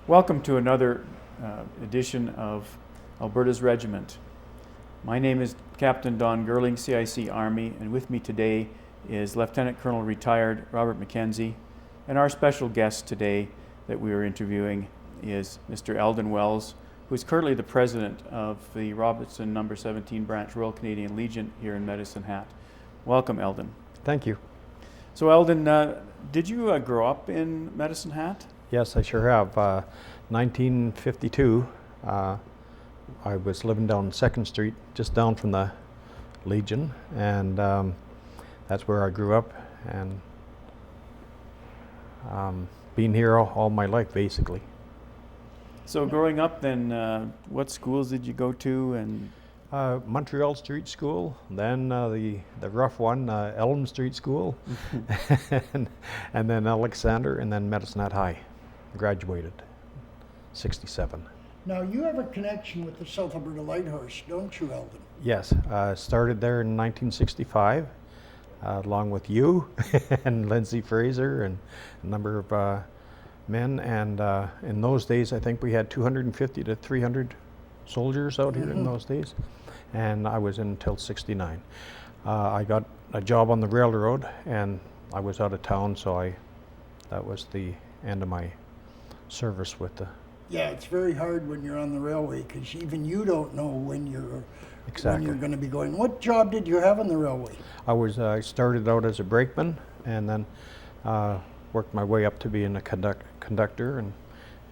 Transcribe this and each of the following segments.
Welcome to another edition of Alberta's Regiment. My name is Captain Don Gerling, CIC Army, and with me today is Lieutenant Colonel retired Robert McKenzie, and our special guest today that we are interviewing is Mr. Eldon Wells, who is currently the president of the Robinson No. 17 Branch Royal Canadian Legion here in Medicine Hat. Welcome, Eldon. Thank you. So, Eldon, did you grow up in Medicine Hat? Yes, I sure have. 1952, I was living down 2nd Street, just down from the Legion, and that's where I grew up, and been here all my life, basically. So growing up then, what schools did you go to? And Montreal Street School, then the rough one, Elm Street School, and then Alexander, and then Medicine Hat High. Graduated 67. Now you have a connection with the South Alberta Light Horse, don't you, Eldon? Yes, started there in 1965, along with you and Lindsay Fraser and a number of men. And in those days, I think we had 250 to 300 soldiers out here in those days. And I was in until 69. I got a job on the railroad, and I was out of town, so that was the end of my service with the. Yeah, it's very hard when you're on the railway because even you don't know when you're going to be going. What job did you have on the railway? I started out as a brakeman, and then worked my way up to being a conductor,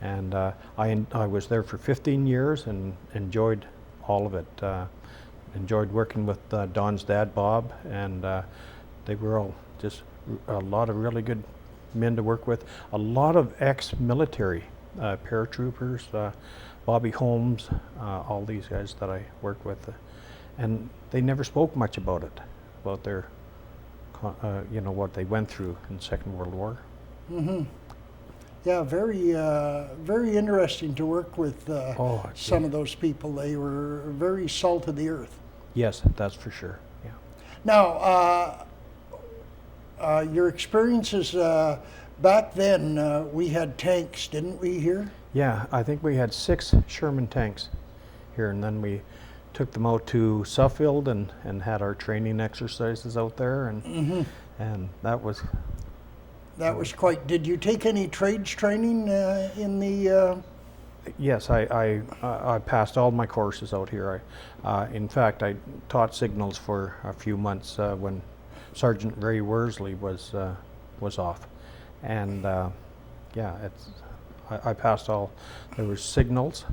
and I was there for 15 years and enjoyed all of it. Enjoyed working with Don's dad, Bob, and they were all just a lot of really good men to work with. A lot of ex-military paratroopers, Bobby Holmes, all these guys that I worked with, and they never spoke much about it, about their, what they went through in the Second World War. Mm-hmm. Yeah, very interesting to work with some of those people. They were very salt of the earth. Yes, that's for sure. Yeah. Now, your experiences back then, we had tanks, didn't we, here? Yeah, I think we had 6 Sherman tanks here, and then we took them out to Suffield and had our training exercises out there, and and that was. That was quite. Did you take any trades training in the? Yes, I passed all my courses out here. In fact, I taught signals for a few months when Sergeant Ray Worsley was off, and I passed all. There was signals,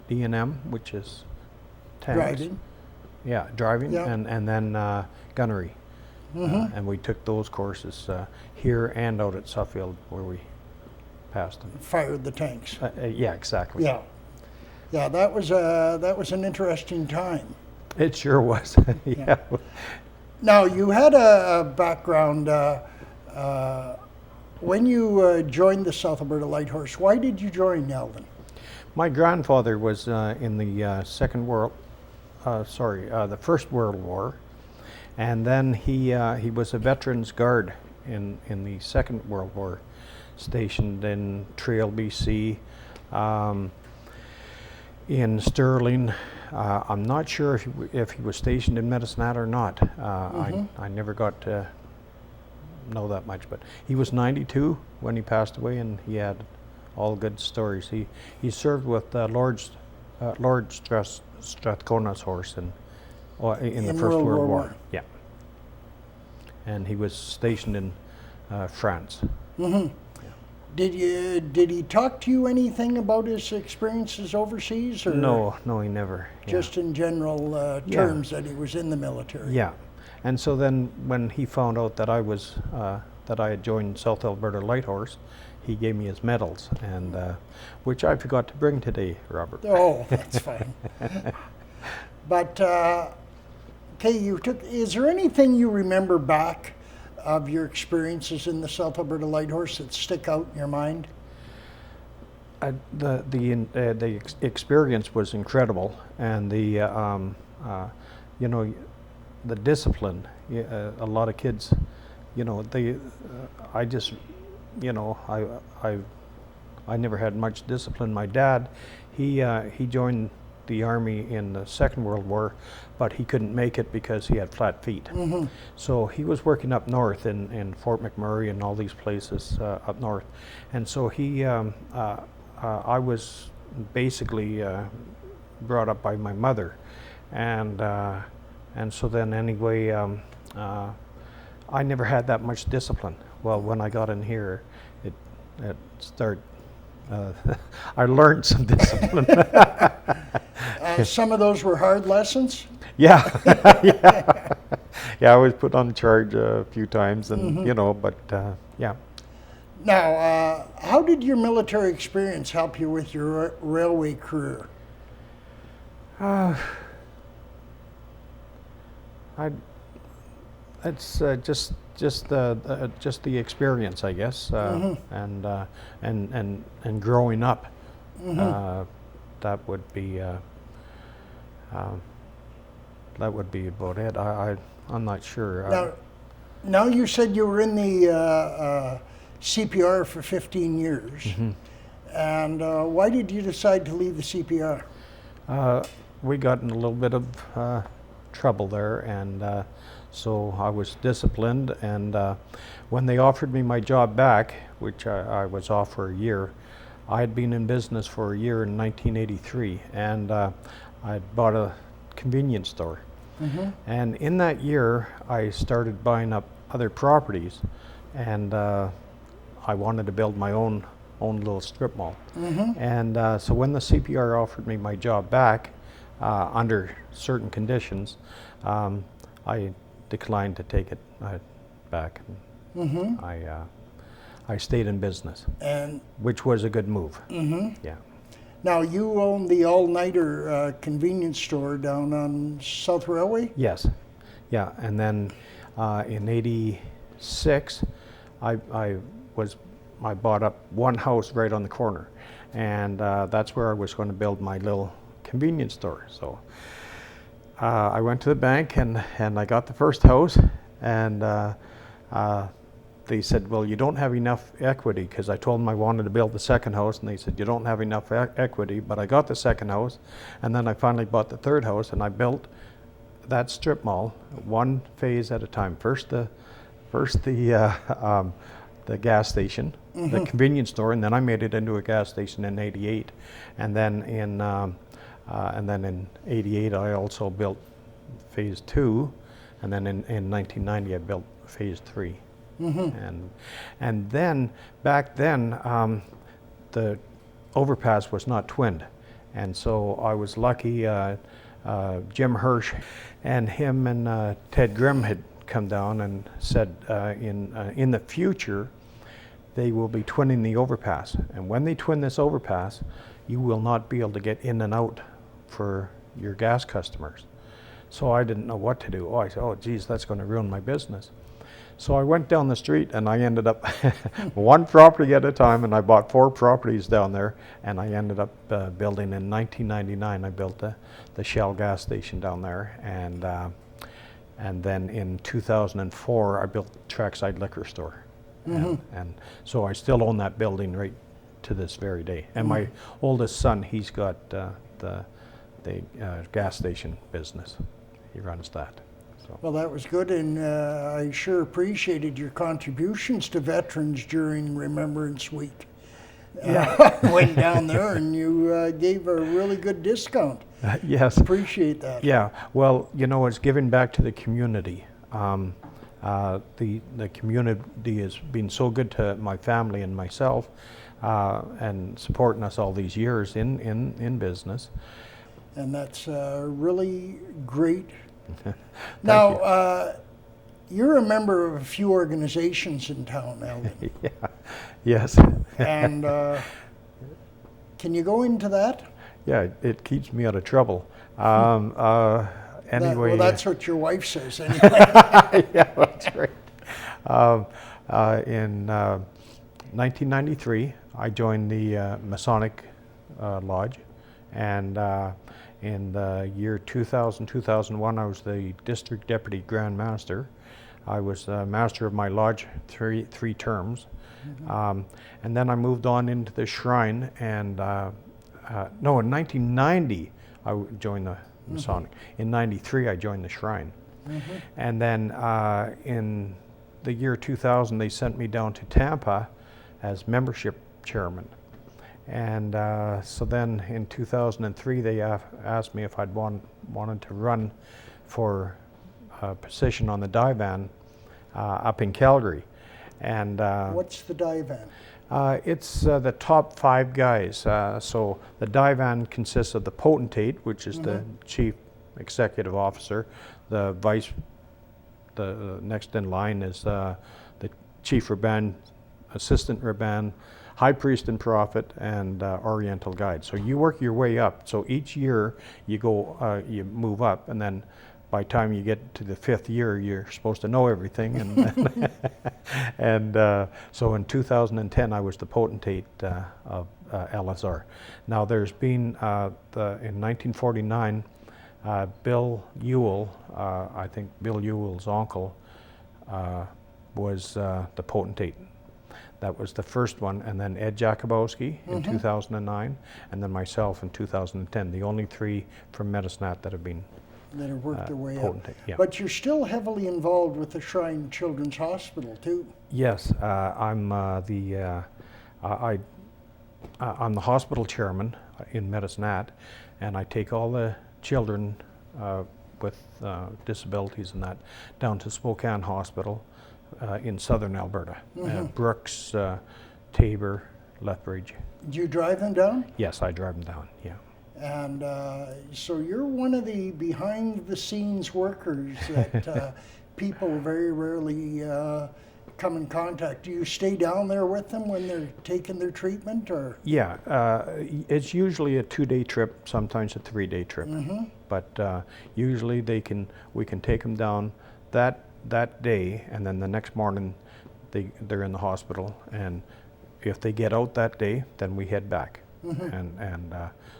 D&M, which is tanks. Driving. Yeah, driving, Yeah. and then gunnery. And we took those courses here and out at Suffield where we passed them. Fired the tanks. Yeah, exactly. Yeah, yeah. That was an interesting time. It sure was. Yeah. Now you had a background when you joined the South Alberta Light Horse. Why did you join, Eldon? My grandfather was in the the First World War. And then he was a veterans guard in the Second World War, stationed in Trail, BC, in Sterling. I'm not sure if he was stationed in Medicine Hat or not. I never got to know that much, but he was 92 when he passed away, and he had all good stories. He served with Lord Strathcona's horse in the First World War. Yeah. And he was stationed in France. Mm-hmm. Yeah. Did he talk to you anything about his experiences overseas? Or No, he never. Just in general terms that he was in the military. Yeah. And so then when he found out that that I had joined South Alberta Light Horse, he gave me his medals, and which I forgot to bring today, Robert. Oh, that's fine. But okay, is there anything you remember back of your experiences in the South Alberta Light Horse that stick out in your mind? The experience was incredible, and the discipline. A lot of kids, I I never had much discipline. My dad, he joined the Army in the Second World War, but he couldn't make it because he had flat feet. So he was working up north in Fort McMurray and all these places up north. And so I was basically brought up by my mother. And so then anyway, I never had that much discipline. Well, when I got in here, it started, I learned some discipline. Some of those were hard lessons? Yeah, yeah, I was put on charge a few times, and you know, but yeah. Now, how did your military experience help you with your railway career? It's just the experience, I guess, and growing up. That would be about it. I'm not sure. Now you said you were in the CPR for 15 years, and why did you decide to leave the CPR? We got in a little bit of trouble there, and so I was disciplined. And when they offered me my job back, which I was off for a year, I had been in business for a year in 1983, and I'd bought a convenience store. And in that year, I started buying up other properties, and I wanted to build my own little strip mall. And so when the CPR offered me my job back, under certain conditions, I declined to take it back. I stayed in business, which was a good move. Yeah. Now, you own the all-nighter convenience store down on South Railway? Yes. Yeah, and then in '86, I bought up one house right on the corner, and that's where I was going to build my little convenience store. So I went to the bank and I got the first house, and they said, well, you don't have enough equity, because I told them I wanted to build the second house, and they said, you don't have enough equity. But I got the second house, and then I finally bought the third house, and I built that strip mall one phase at a time. First the gas station, the convenience store, and then I made it into a gas station in '88, and then in '88 I also built phase 2, and then in 1990 I built phase 3. And then back then the overpass was not twinned, and so I was lucky. Jim Hirsch and him and Ted Grimm had come down and said in the future they will be twinning the overpass, and when they twin this overpass, you will not be able to get in and out for your gas customers. So I didn't know what to do. I said, oh geez, that's going to ruin my business. So I went down the street, and I ended up one property at a time, and I bought 4 properties down there, and I ended up building in 1999. I built the Shell gas station down there, and then in 2004 I built the Trackside liquor store, and so I still own that building right to this very day. And my oldest son, he's got the gas station business. He runs that. So. Well, that was good, and I sure appreciated your contributions to veterans during Remembrance Week. I went down there, and you gave a really good discount. Yes. Appreciate that. Yeah. Well, you know, it's giving back to the community. The community has been so good to my family and myself, and supporting us all these years in business. And that's really great. Now, you're a member of a few organizations in town, Eldon. Yeah. Yes. And can you go into that? Yeah, it keeps me out of trouble. Anyway. Well, that's what your wife says, anyway. Yeah, that's right. In 1993, I joined the Masonic Lodge, and in the year 2000-2001, I was the District Deputy Grand Master. I was Master of my lodge three terms, And then I moved on into the Shrine, and no, in 1990 I joined the Masonic. In 93 I joined the Shrine. And then in the year 2000 they sent me down to Tampa as membership chairman. And so then in 2003 they asked me if I'd wanted to run for a position on the divan up in Calgary. And What's the divan? it's the top 5 guys. So the divan consists of the potentate, which is the chief executive officer. The next in line is the chief Rabban, assistant Rabban, high priest and prophet, and oriental guide. So you work your way up. So each year you go, you move up, and then by the time you get to the 5th year, you're supposed to know everything. And, and so in 2010, I was the potentate of LSR. Now there's been, in 1949, Bill Ewell, I think Bill Ewell's uncle, was the potentate. That was the first one, and then Ed Jakubowski in 2009, and then myself in 2010. The only 3 from Medicine that have been That have worked their way potentate, up. yeah. But you're still heavily involved with the Shrine Children's Hospital too. Yes, I'm I'm the hospital chairman in Medicine, and I take all the children with disabilities and that down to Spokane Hospital in southern Alberta. Brooks, Tabor, Lethbridge. Do you drive them down? Yes, I drive them down, yeah. And so you're one of the behind-the-scenes workers that people very rarely come in contact. Do you stay down there with them when they're taking their treatment, or? Yeah, it's usually a 2-day trip, sometimes a 3-day trip. But usually we can take them down that day, and then the next morning they're in the hospital. And if they get out that day, then we head back. And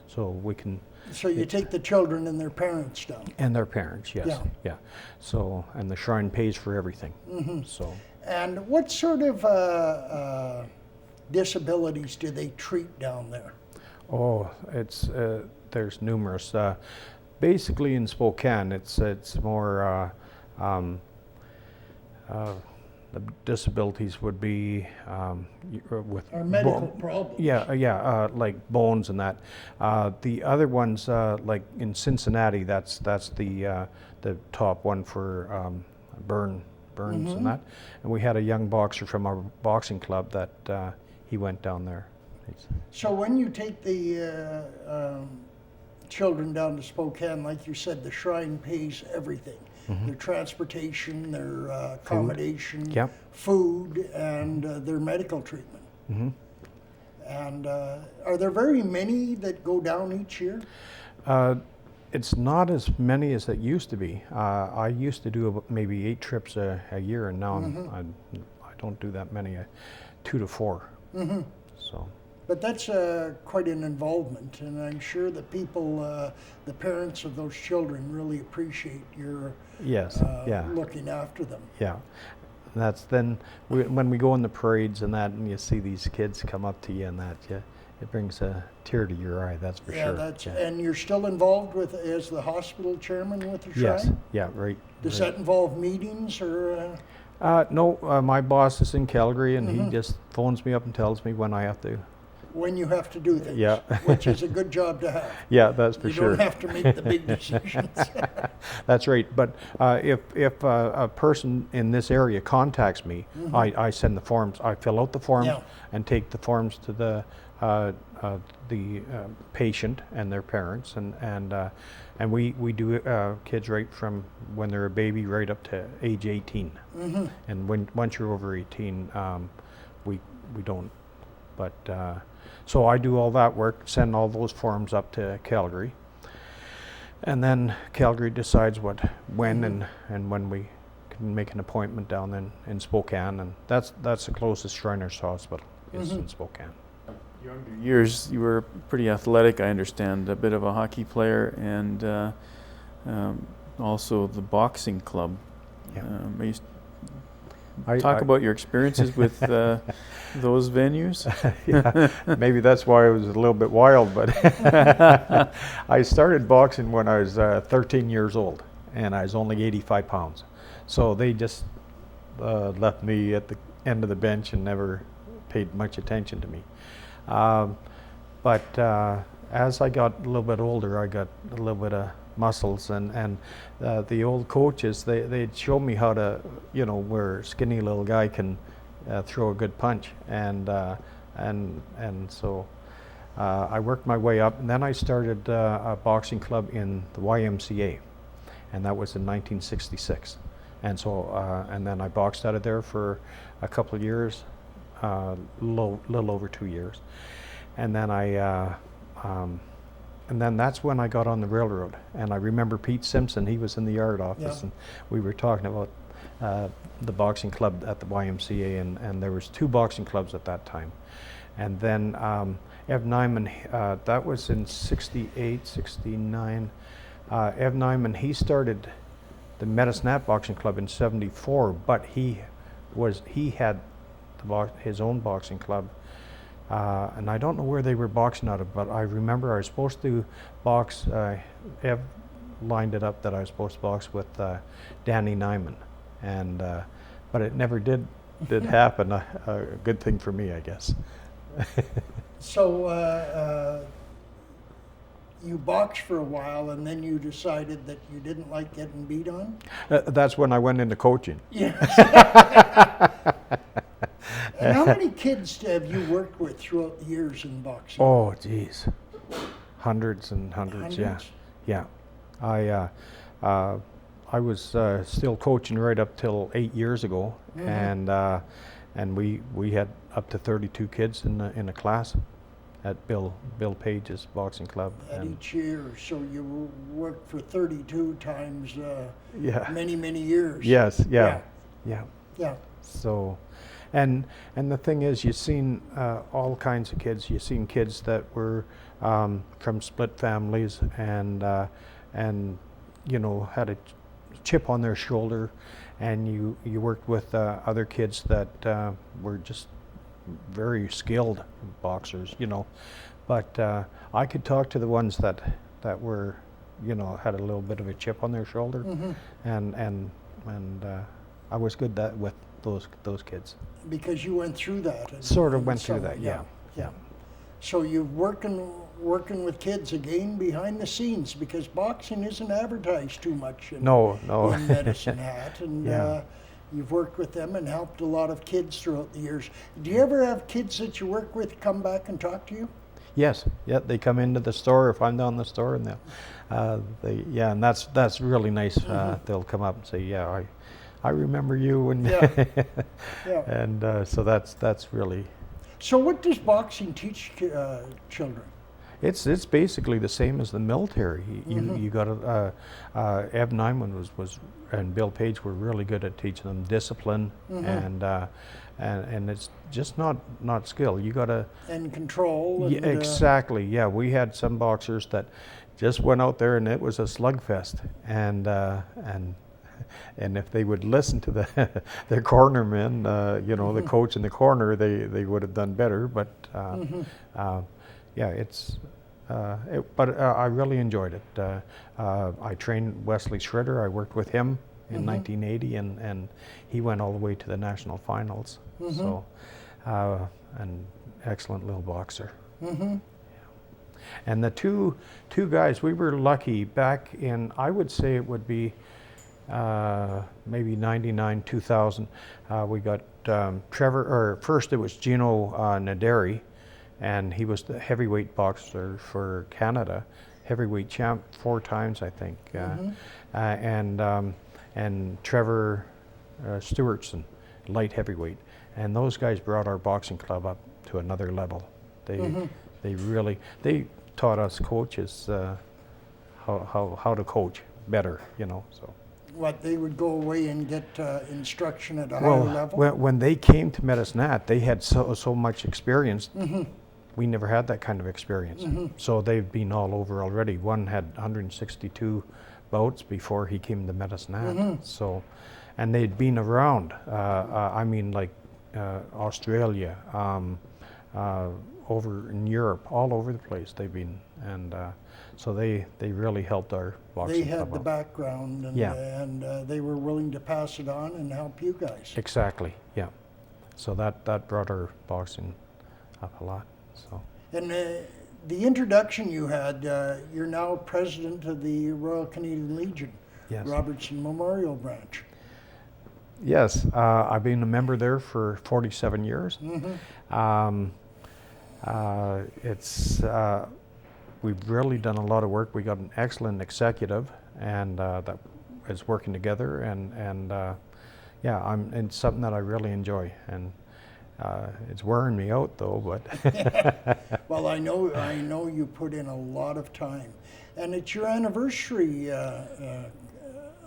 so we can. So you take the children and their parents down. And their parents, yes, yeah. So, and the Shrine pays for everything. So. And what sort of disabilities do they treat down there? Oh, it's there's numerous. Basically, in Spokane, it's more. The disabilities would be with Or medical problems. Yeah, like bones and that. The other ones, like in Cincinnati, that's the top one for burns and that. And we had a young boxer from our boxing club that he went down there. So when you take the children down to Spokane, like you said, the Shrine pays everything. Their transportation, their accommodation, food, and their medical treatment. And are there very many that go down each year? It's not as many as it used to be. I used to do maybe 8 trips a year, and now I don't do that many, 2 to 4. So. But that's quite an involvement, and I'm sure that people, the parents of those children, really appreciate your looking after them. Yeah, that's then when we go in the parades and that, and you see these kids come up to you and that, it brings a tear to your eye. That's for sure. And you're still involved with as the hospital chairman with the Shrine? Yes. Yeah. Right. Does that involve meetings or? No, my boss is in Calgary, and he just phones me up and tells me when I have to. When you have to do things, yeah. Which is a good job to have. Yeah, that's for sure. You don't have to make the big decisions. That's right. But if a person in this area contacts me, I send the forms. I fill out the forms and take the forms to the patient and their parents, and we do kids right from when they're a baby right up to age 18. And once you're over 18, we don't. But so I do all that work, send all those forms up to Calgary, and then Calgary decides when and when we can make an appointment down in Spokane, and that's the closest Shriners Hospital is in Spokane. Younger years, you were pretty athletic, I understand, a bit of a hockey player, and also the boxing club. Yeah. talk about your experiences with those venues? Yeah, maybe that's why I was a little bit wild, but I started boxing when I was 13 years old, and I was only 85 pounds. So they just left me at the end of the bench and never paid much attention to me. But as I got a little bit older, I got a little bit of muscles, and the old coaches, they'd show me how to, where a skinny little guy can throw a good punch, and so I worked my way up, and then I started a boxing club in the YMCA, and that was in 1966. And so, and then I boxed out of there for a couple of years, little over 2 years, and then and then that's when I got on the railroad. And I remember Pete Simpson, he was in the yard office, and we were talking about the boxing club at the YMCA, and there was 2 boxing clubs at that time. And then Ev Nyman, that was in 68, 69. Ev Nyman, he started the Medicine Boxing Club in 74, but he had his own boxing club. And I don't know where they were boxing out of, but I remember I was supposed to box, Ev lined it up that I was supposed to box with Danny Nyman, and but it never did happen. A good thing for me, I guess. So you boxed for a while, and then you decided that you didn't like getting beat on? That's when I went into coaching. Yes. And how many kids have you worked with throughout the years in boxing? Oh, geez, hundreds and hundreds. Hundreds? Yeah. I was still coaching right up till 8 years ago, and we had up to 32 kids in a class at Bill Page's boxing club. At each year, so you worked for 32 times many years. Yes. Yeah. Yeah. So. And the thing is, you've seen all kinds of kids. You've seen kids that were from split families and had a chip on their shoulder, and you worked with other kids that were just very skilled boxers, But I could talk to the ones that were, had a little bit of a chip on their shoulder, and I was good with those kids. Because you went through that. Sort of went through that, yeah. So you're working with kids again behind the scenes, because boxing isn't advertised too much in Medicine Hat, and you've worked with them and helped a lot of kids throughout the years. Do you ever have kids that you work with come back and talk to you? Yes, they come into the store if I'm down the store, and and that's really nice. They'll come up and say, I remember you, and and so that's really. So what does boxing teach children? It's basically the same as the military. You got Ev Nyman was and Bill Page were really good at teaching them discipline, and it's just not skill. You got to control. And, exactly. Yeah, we had some boxers that just went out there and it was a slugfest, and if they would listen to their cornermen, the coach in the corner, they would have done better. But but I really enjoyed it. I trained Wesley Schroeder. I worked with him in 1980, and he went all the way to the national finals. So, an excellent little boxer. And the two guys, we were lucky back in, I would say it would be maybe 99, 2000. We got first it was Gino Naderi, and he was the heavyweight boxer for Canada, heavyweight champ 4 times, I think. And Trevor Stewartson, light heavyweight. And those guys brought our boxing club up to another level. They really taught us coaches how to coach better, So. What, they would go away and get instruction at a higher level? When they came to Medicine Hat, they had so much experience. We never had that kind of experience. So they've been all over already. One had 162 bouts before he came to Medicine Hat. So, and they'd been around. I mean, like Australia, over in Europe, all over the place they've been, and so they really helped our boxing They had club the out. background, and, Yeah. and they were willing to pass it on and help you guys. Exactly, yeah. So that brought our boxing up a lot. So And the introduction you had, you're now president of the Royal Canadian Legion, yes, Robertson Memorial Branch. yes, I've been a member there for 47 years. Mm-hmm. It's we've really done a lot of work. We got an excellent executive, and that is working together, and yeah, it's something that I really enjoy, and it's wearing me out though. But Well, I know you put in a lot of time, and it's your anniversary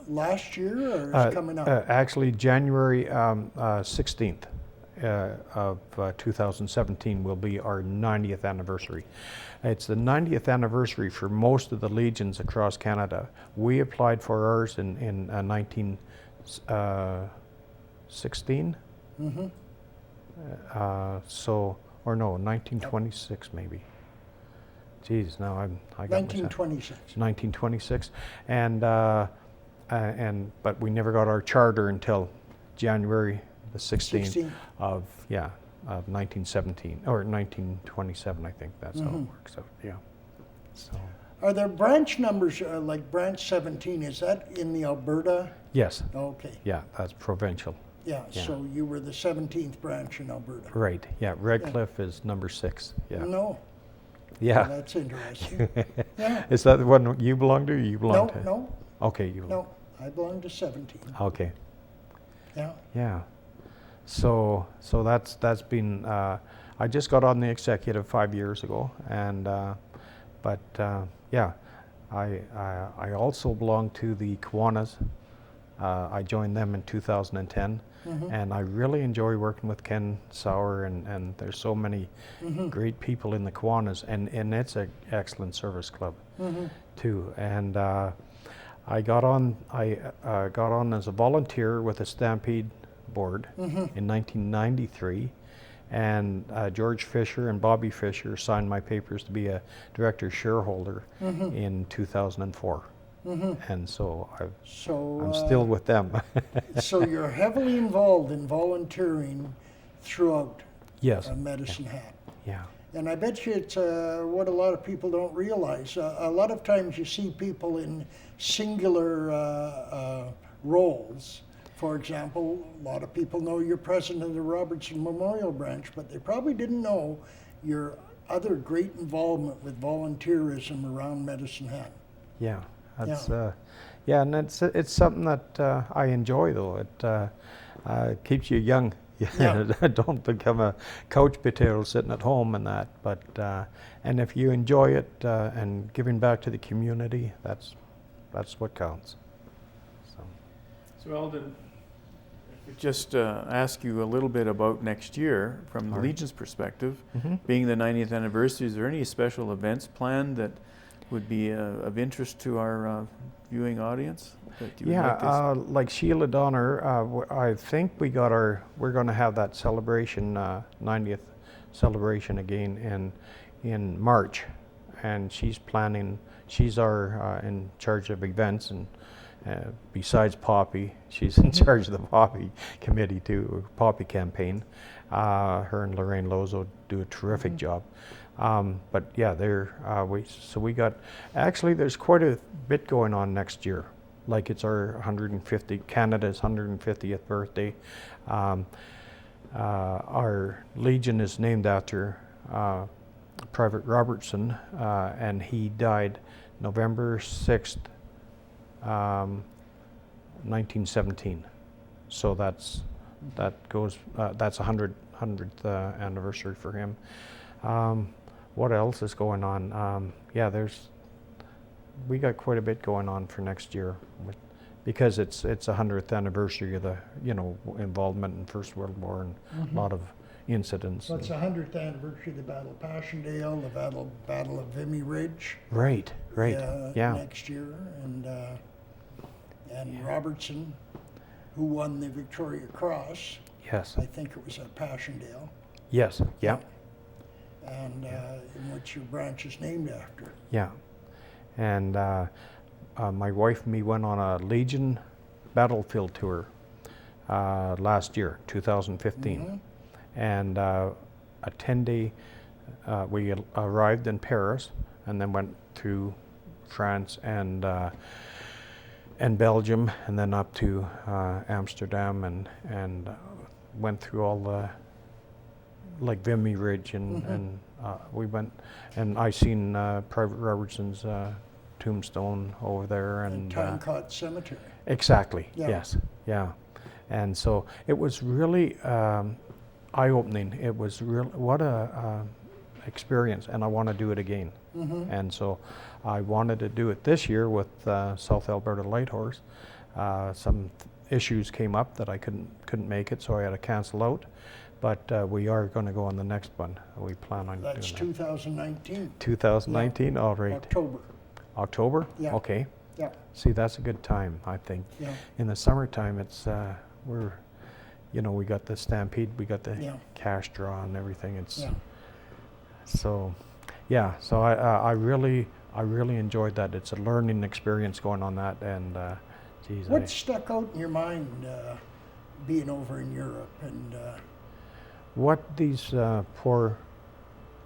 last year, or is coming up? actually, January 16th. Of 2017 will be our 90th anniversary. It's the 90th anniversary for most of the legions across Canada. We applied for ours in 1916. Mm-hmm. Or no, 1926 maybe. Geez, now I got myself. 1926. 1926, and but we never got our charter until January the 16th 16. of 1917 or 1927. I think that's how it works out. Yeah. So Are there branch numbers, like branch 17, is that in the Alberta? yes, Okay, yeah, that's provincial. yeah, Yeah. so you were the 17th branch in Alberta. Right. Yeah. Redcliffe is number 6. Yeah. No, well, Yeah. that's interesting. Yeah, Is that the one you belong to? Or you belong no, to? no, Okay. You. no, I belong to 17, Okay. yeah. Yeah. So that's been. I just got on the executive 5 years ago, and but yeah, I also belong to the Kiwanis. I joined them in 2010, and I really enjoy working with Ken Sauer, and there's so many great people in the Kiwanis, and it's an excellent service club too. And I got on as a volunteer with the Stampede Board in 1993, and George Fisher and Bobby Fisher signed my papers to be a director shareholder in 2004. And so I'm still with them. So you're heavily involved in volunteering throughout Yes. Medicine Hat. Yeah. And I bet you it's what a lot of people don't realize. A lot of times you see people in singular roles. For example, a lot of people know you're president of the Robertson Memorial Branch, but they probably didn't know your other great involvement with volunteerism around Medicine Hat. Yeah. That's yeah, and it's something that I enjoy though. It keeps you young. Yeah. Don't become a couch potato sitting at home and that. But and if you enjoy it and giving back to the community, that's what counts. So Eldon, just ask you a little bit about next year from the All right. Legion's perspective. Mhm. Being the 90th anniversary, is there any special events planned that would be of interest to our viewing audience? That you would like to Like Sheila Donner, I think we're going to have that celebration, 90th celebration again in March, and she's planning. She's our in charge of events, and besides Poppy, she's in charge of the Poppy committee too, Poppy campaign. Her and Lorraine Lozo do a terrific job. But yeah, we got, actually there's quite a bit going on next year. Like it's our Canada's 150th birthday. Our Legion is named after Private Robertson, and he died November 6th, 1917. So that's 100th anniversary for him. What else is going on? Yeah, we got quite a bit going on for next year, because it's a 100th anniversary of the involvement in First World War and a lot of incidents. So it's the 100th anniversary of the Battle of Passchendaele, the Battle of Vimy Ridge. Right. Yeah. Next year, and Robertson. who won the Victoria Cross. Yes. I think it was at Passchendaele. Yes. Yeah. And in which your branch is named after. Yeah. And my wife and me went on a Legion battlefield tour last year, 2015. Mm-hmm. And a 10-day, we arrived in Paris and then went through France and Belgium, and then up to Amsterdam, and went through all the, like Vimy Ridge, and we went, and I seen Private Robertson's tombstone over there, and Tynecott Cemetery. exactly. Yeah. Yes. Yeah. And so it was really eye-opening. It was real. What a experience, and I want to do it again. Mm-hmm. And so I wanted to do it this year with South Alberta Light Horse. Some issues came up that I couldn't make it, so I had to cancel out. But we are going to go on the next one. We plan on That's doing that. 2019. 2019. Yeah. All right. October. October. Yeah. Okay. Yeah. See, that's a good time, I think. Yeah. In the summertime, it's we're, we got the stampede, we got the Yeah. cash draw and everything. It's Yeah. so, yeah. So I really enjoyed that. It's a learning experience going on that, and geez. What stuck out in your mind being over in Europe and? What these poor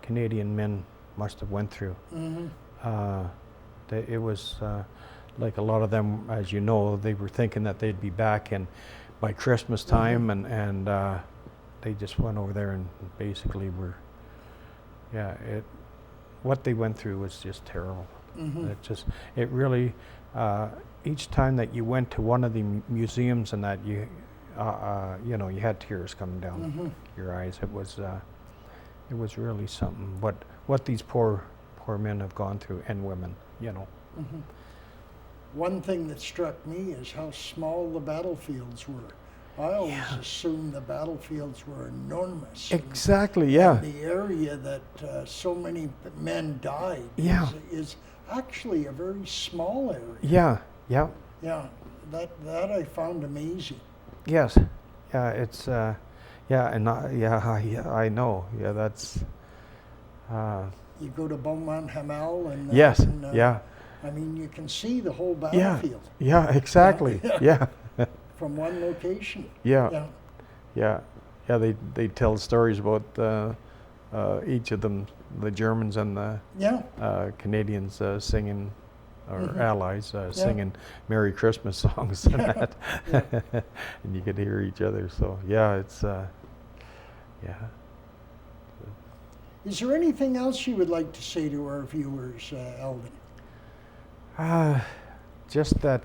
Canadian men must have went through. Mm-hmm. It was like a lot of them, as you know, they were thinking that they'd be back by Christmas time, Mm-hmm. and they just went over there and basically were, what they went through was just terrible. Mm-hmm. It really, each time that you went to one of the museums and that you had tears coming down Mm-hmm. your eyes. It was really something. What these poor men have gone through, and women, Mm-hmm. One thing that struck me is how small the battlefields were. I always assumed the battlefields were enormous. Exactly. Yeah. And the area that so many men died is actually a very small area. Yeah. Yeah. Yeah, that I found amazing. Yes. Yeah. It's and I know. Yeah. That's. You go to Beaumont Hamel and Yes. and, Yeah. I mean, you can see the whole Yeah. battlefield Yeah. Exactly. Yeah. from one location. Yeah. Yeah. They tell stories about each of them, the Germans and the Canadians singing, or Allies singing Merry Christmas songs and that, and you could hear each other. So it's Is there anything else you would like to say to our viewers, Eldon? Just that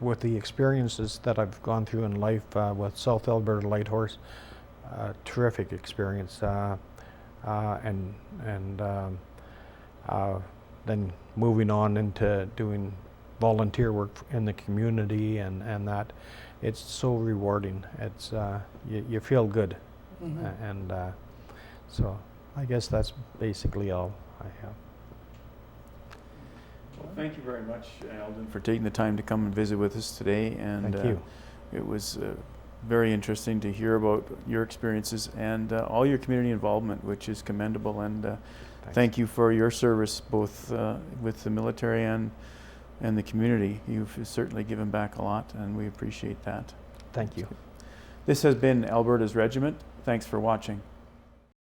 with the experiences that I've gone through in life with South Alberta Light Horse, terrific experience, and then moving on into doing volunteer work in the community, and that it's so rewarding. It's you feel good. Mm-hmm. And so I guess that's basically all I have. Well, thank you very much, Eldon, for taking the time to come and visit with us today. And Thank you. It was very interesting to hear about your experiences and all your community involvement, which is commendable. And thank you for your service, both with the military and the community. You've certainly given back a lot, and we appreciate that. Thank you. This has been Alberta's Regiment. Thanks for watching.